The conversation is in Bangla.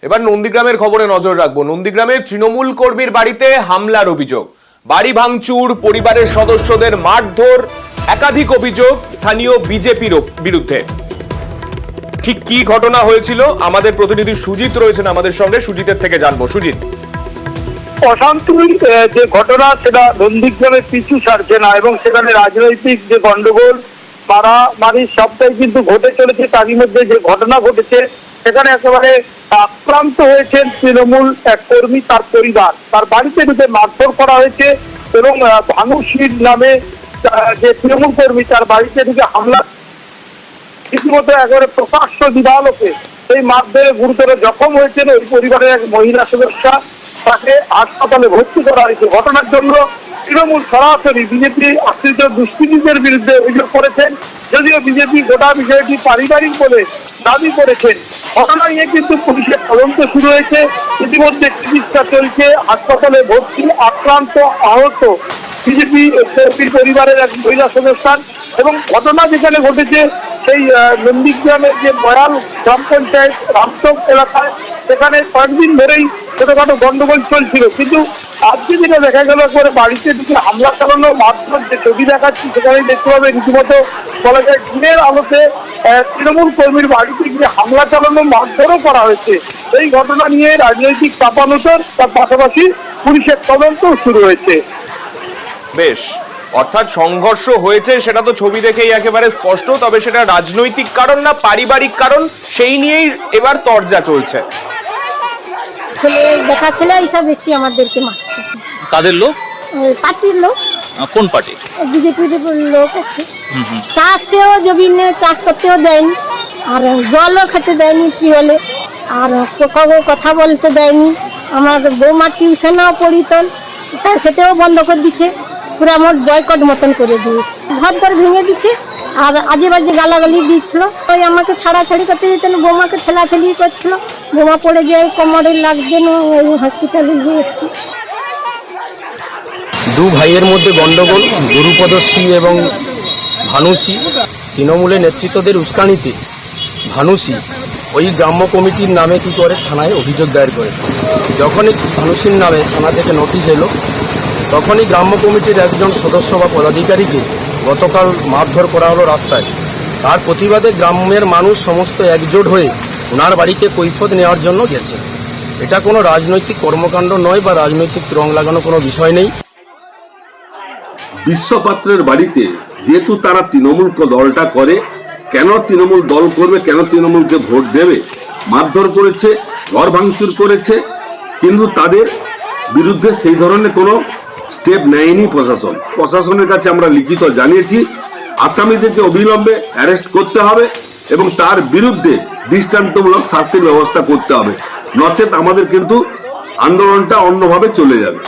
এবার নন্দীগ্রামের খবরে নজর রাখবো। নন্দীগ্রামের তৃণমূল কর্মীর বাড়িতে হামলার অভিযোগ, বাড়ি ভাঙচুর, পরিবারের সদস্যদের মারধর, একাধিক অভিযোগ স্থানীয় বিজেপির বিরুদ্ধে। ঠিক কি ঘটনা হয়েছিল আমাদের প্রতিনিধি সুজিত রয়েছেন আমাদের সঙ্গে, সুজিতের থেকে জানবো। সুজিত, অশান্তির যে ঘটনা সেটা নন্দীগ্রামে পিছু ছাড়ছে না এবং সেখানে রাজনৈতিক যে গন্ডগোল মারামারি সবটাই কিন্তু ঘটে চলেছে। তারই মধ্যে যে ঘটনা ঘটেছে সেখানে একেবারে আক্রান্ত হয়েছেন তৃণমূল এক কর্মী, তার পরিবার, তার বাড়িতে ঢুকে মারধর করা হয়েছে এবং ভানুশীর নামে যে তৃণমূল কর্মী তার বাড়িতে ঢুকে হামলা, রীতিমতো একেবারে প্রকাশ্য দিবালোকে সেই মারধরে গুরুতর জখম হয়েছেন ওই পরিবারের এক মহিলা সদস্য, তাকে হাসপাতালে ভর্তি করা হয়েছে। ঘটনার জন্য তৃণমূল সরাসরি বিজেপি আশ্রিত দুষ্কৃতীদের বিরুদ্ধে অভিযোগ করেছেন, যদিও বিজেপি গোটা বিষয়টি পারিবারিক বলে দাবি করেছেন। ঘটনা নিয়ে কিন্তু পুলিশের তদন্ত শুরু হয়েছে, ইতিমধ্যে চিকিৎসা চলছে, হাসপাতালে ভর্তি আক্রান্ত আহত বিজেপি পরিবারের এক মহিলা সদস্য। এবং ঘটনা যেখানে ঘটেছে সেই নন্দীগ্রামের যে বয়াল গ্রাম পঞ্চায়েত রামচক এলাকায়, সেখানে কয়েকদিন ধরেই ছোটখাটো গন্ডগোল চলছিল, কিন্তু আজকে যেটা দেখা গেল করে বাড়িতে ঢুকে হামলা চালানো, মাত্র যে ছবি দেখাচ্ছি সেখানে দেখতে পাবে রীতিমতো বলা যায় দিনের আলোতে তৃণমূল কর্মীর বাড়িতে গিয়ে হামলা চালানো, মারধরও করা হয়েছে। এই ঘটনা নিয়ে রাজনৈতিক চাপানোতর, তার পাশাপাশি পুলিশের তদন্ত শুরু হয়েছে। বেশ, অর্থাৎ সংঘর্ষ হয়েছে সেটা তো ছবি দেখেই একেবারে স্পষ্ট, তবে সেটা রাজনৈতিক কারণ না পারিবারিক কারণ, সেই নিয়েই এবার তরজা চলছে। ছেলে দেখা ছেলে এইসব বেশি আমাদেরকে মারছে। কাদের লোক? পার্টির লোক। কোন পার্টি? বিজেপির লোক আছে। চাষেও জমিন চাষ করতেও দেয়নি, আর জলও খেতে দেয়নি টিউবওয়েলে, আর কথা বলতে দেয়নি। আমার বৌমা টিউশনও পড়িতন, তাই সেটাও বন্ধ করে দিচ্ছে, পুরো আমার বয়কট মতন করে দিয়েছে, ঘর দর ভেঙে দিচ্ছে, আর আজে বাজে গালাগালি দিচ্ছিল। ওই আমাকে ছাড়াছাড়ি করতে দিতেন, বৌমাকে ঠেলাঠেলি করছিল, বৌমা পড়ে গিয়ে কোমরে লাগছেন, ওই হসপিটালে নিয়ে এসেছি। দু ভাইয়ের মধ্যে গণ্ডগোল, গুরুপদশ্রী এবং ভানুশী, তৃণমূলের নেতৃত্বদের উস্কানিতে ভানুশী ওই গ্রাম্য কমিটির নামে কি করে থানায় অভিযোগ দায়ের করে। যখনই ভানুশীর নামে থানা থেকে নোটিশ এলো, তখনই গ্রাম্য কমিটির একজন সদস্য বা পদাধিকারীকে গতকাল মারধর করা হলো রাস্তায়। তার প্রতিবাদে গ্রামের মানুষ সমস্ত একজোট হয়ে ওনার বাড়িতে কৈফিয়ত নেওয়ার জন্য গেছে। এটা কোনো রাজনৈতিক কর্মকাণ্ড নয় বা রাজনৈতিক রং লাগানো কোনো বিষয় নেই। বিশ্বপাত্রের বাড়িতে যেহেতু তারা তৃণমূল দলটা করে, কেন তৃণমূল দল করবে, কেন তৃণমূলকে ভোট দেবে, মারধর করেছে, ঘর ভাঙচুর করেছে, কিন্তু তাদের বিরুদ্ধে সেই ধরনের কোনো স্টেপ নেয়নি প্রশাসন। প্রশাসনের কাছে আমরা লিখিত জানিয়েছি আসামিদেরকে অবিলম্বে অ্যারেস্ট করতে হবে এবং তার বিরুদ্ধে দৃষ্টান্তমূলক শাস্তির ব্যবস্থা করতে হবে, নচেত আমাদের কিন্তু আন্দোলনটা অন্যভাবে চলে যাবে।